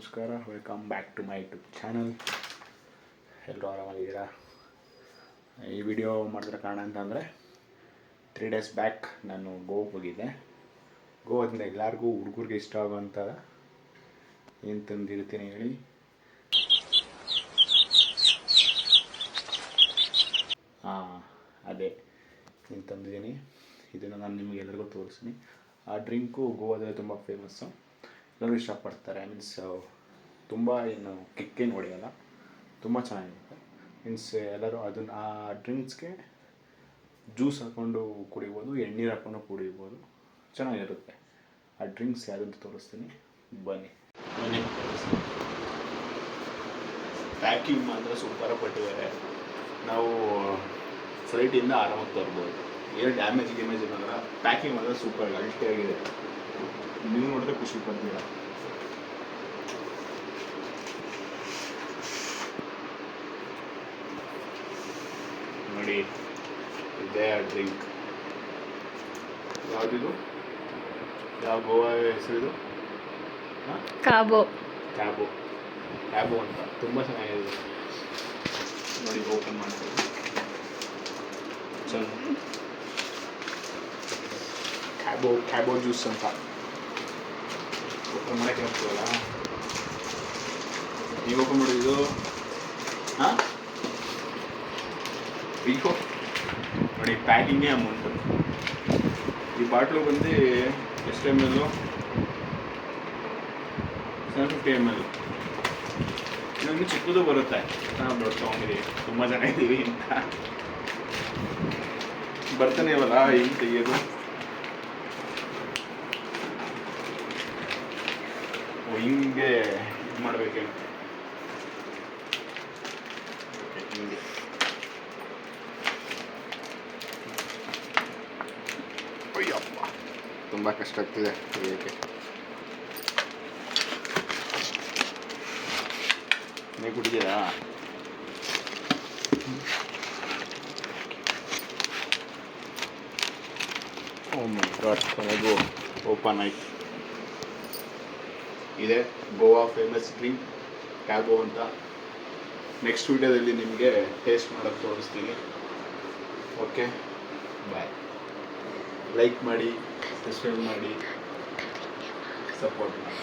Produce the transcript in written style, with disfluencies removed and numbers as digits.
ನಮಸ್ಕಾರ, welcome back to my YouTube channel. ಎಲ್ಲರೂ ಆರಾಮಾಗಿದ್ದೀರಾ? ಈ ವಿಡಿಯೋ ಮಾಡಿದ್ರೆ ಕಾರಣ ಅಂತಂದರೆ 3 days ಬ್ಯಾಕ್ ನಾನು ಗೋವಾಗೆ ಹೋಗಿದ್ದೆ. ಗೋವಾದಿಂದ ಎಲ್ಲರಿಗೂ ಹುಡುಗರಿಗೆ ಇಷ್ಟ ಆಗುವಂಥ ಏನು ತಂದಿರ್ತೀನಿ ಹೇಳಿ. ಅದೇ ಏನು ತಂದಿದ್ದೀನಿ, ಇದನ್ನು ನಾನು ನಿಮಗೆ ಎಲ್ಲರಿಗೂ ತೋರಿಸ್ತೀನಿ. ಆ ಡ್ರಿಂಕು ಗೋವಾದಲ್ಲಿ ತುಂಬ ಫೇಮಸ್ಸು, ಎಲ್ಲರೂ ಇಷ್ಟಪಡ್ತಾರೆ. ಮೀನ್ಸ್ ತುಂಬ ಏನು ಕಿಕ್ಕೇನು ಹೊಡೆಯಲ್ಲ, ತುಂಬ ಚೆನ್ನಾಗಿರುತ್ತೆ. ಮೀನ್ಸ್ ಎಲ್ಲರೂ ಅದನ್ನು ಆ ಡ್ರಿಂಕ್ಸ್ಗೆ ಜ್ಯೂಸ್ ಹಾಕ್ಕೊಂಡು ಕುಡಿಬೋದು, ಎಣ್ಣೀರು ಹಾಕ್ಕೊಂಡು ಕುಡಿಬೋದು, ಚೆನ್ನಾಗಿರುತ್ತೆ. ಆ ಡ್ರಿಂಕ್ಸ್ ಯಾವುದಂತ ತೋರಿಸ್ತೀನಿ, ಬನ್ನಿ. ಪ್ಯಾಕಿಂಗ್ ಮಾತ್ರ ಸೂಪರಾಗಿ ಕೊಟ್ಟಿದ್ದಾರೆ. ನಾವು ಫ್ಲೈಟಿಂದ ಆರಾಮಾಗಿ ತರ್ಬೋದು, ಏನು ಡ್ಯಾಮೇಜ್ ಇಲ್ಲ. ಪ್ಯಾಕಿಂಗ್ ಮಾತ್ರ ಸೂಪರ್ ಅಲ್ಟಿಯಾಗಿದೆ. ನೀವು ನೋಡಿದ್ರೆ ಖುಷಿ ಪಡ್ತೀರ. ನೋಡಿ, ಇದೇ ಆ ಡ್ರಿಂಕ್. ಯಾವುದಿದು? ಯಾವ ಗೋವಾ ಹೆಸರಿದು? ಕ್ಯಾಬೋ ಅಂತ ತುಂಬ ಚೆನ್ನಾಗಿದೆ. ನೋಡಿ, ಓಪನ್ ಮಾಡ್ತೀವಿ. ಕ್ಯಾಬೋ ಜ್ಯೂಸ್ ಅಂತ ಓಪನ್ ಮಾಡೋಕ್ಕೆ ಆಗ್ತದಲ್ಲ. ನೀವು ಓಪನ್ ಮಾಡಿದ್ದು ನೋಡಿ, ಪ್ಯಾಕಿಂಗೇ ಅಮೌಂಟು. ಈ ಬಾಟ್ಲು ಬಂದು ಎಷ್ಟು ml? 750 ml. ಇನ್ನೊಂದು ಚಿಕ್ಕದು ಬರುತ್ತೆ. ನಾವು ದೊಡ್ಡ ತೊಗೊಂಡಿದ್ದೀವಿ, ತುಂಬ ಜನ ಇದ್ದೀವಿ ಅಂತ. ಬರ್ತಾನೆ ಇವಲ್ಲ ಹೆಂಗೆ ತೆಗಿಯೋದು? ಹಿಂಗೆ ಇದು ಮಾಡಬೇಕೆ, ಹಿಂಗೆ. ಅಯ್ಯಪ್ಪ, ತುಂಬ ಕಷ್ಟ ಆಗ್ತಿದೆ ತೆಗಿಯೋಕ್ಕೆ. ನೀವು ಕುಡಿದ್ದೀರಾ? ಓ ಮೈ ಗಾಡ್, ಕೊನೆಗೂ ಓಪನ್ ಆಯ್ತು. ಇದೆ ಗೋವಾ ಫೇಮಸ್ ಡ್ರಿಂಕ್ ಕ್ಯಾಬೋ ಅಂತ. ನೆಕ್ಸ್ಟ್ ವಿಡಿಯೋದಲ್ಲಿ ನಿಮಗೆ ಟೇಸ್ಟ್ ಮಾಡೋಕ್ಕೆ ತೋರಿಸ್ತೀನಿ. ಓಕೆ, ಬಾಯ್. ಲೈಕ್ ಮಾಡಿ, ಸಬ್ಸ್ಕ್ರೈಬ್ ಮಾಡಿ, ಸಪೋರ್ಟ್ ಮಾಡಿ.